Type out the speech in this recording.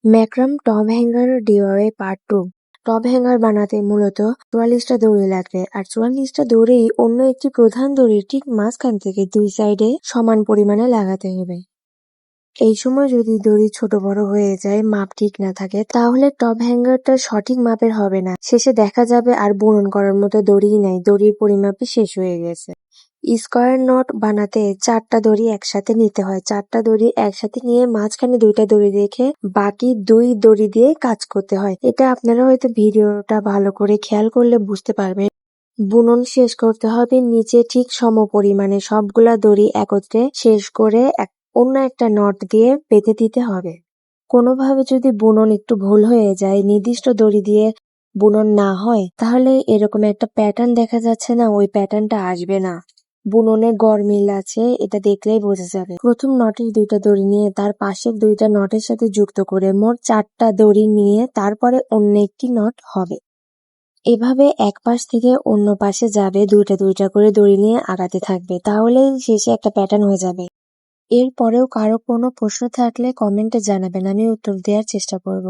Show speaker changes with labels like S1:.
S1: Markram top hanger DIY part 2। Top hanger বানাতে মূলত ৪৪টা দড়ি লাগবে, আর ৪৪টা দড়ি অন্য একটি প্রধান দড়ির ঠিক মাঝখান থেকে ২ সাইডে সমান পরিমাণে লাগাতে হবে। এই সময় যদি দড়ি ছোট বড় হয়ে যায়, মাপ ঠিক না থাকে, তাহলে টপ হ্যাঙ্গারটা সঠিক মাপের হবে না। শেষে দেখা যাবে আর বুনন করার মতো দড়িই নাই, দড়ির পরিমাপই শেষ হয়ে গেছে। স্কোয়ার নট বানাতে ৪টা দড়ি একসাথে নিতে হয়। ৪টা দড়ি একসাথে নিয়ে মাঝখানে ২টা দড়ি রেখে বাকি ২ দড়ি দিয়ে কাজ করতে হয়। এটা আপনারা হয়তো ভিডিওটা ভালো করে খেয়াল করলে বুঝতে পারবেন। বুনন শেষ করতে হবে নিচে ঠিক সমপরিমাণে সবগুলা দড়ি একত্রে শেষ করে অন্য একটা নট দিয়ে বেঁধে দিতে হবে। কোনোভাবে যদি বুনন একটু ভুল হয়ে যায়, নির্দিষ্ট দড়ি দিয়ে বুনন না হয়, তাহলে এরকম একটা প্যাটার্ন দেখা যাচ্ছে না, ওই প্যাটার্নটা আসবে না। বুননে গরমিল আছে, এটা দেখলেই বোঝা যাবে। প্রথম নটের ২টা দড়ি নিয়ে তার পাশের ২টা নটের সাথে যুক্ত করে মোট ৪টা দড়ি নিয়ে তারপরে অন্য একটি নট হবে। এভাবে এক পাশ থেকে অন্য পাশে যাবে, ২টা করে দড়ি নিয়ে আগাতে থাকবে, তাহলেই শেষে একটা প্যাটার্ন হয়ে যাবে। এরপরেও কারো কোনো প্রশ্ন থাকলে কমেন্টে জানাবেন, আমি উত্তর দেওয়ার চেষ্টা করব।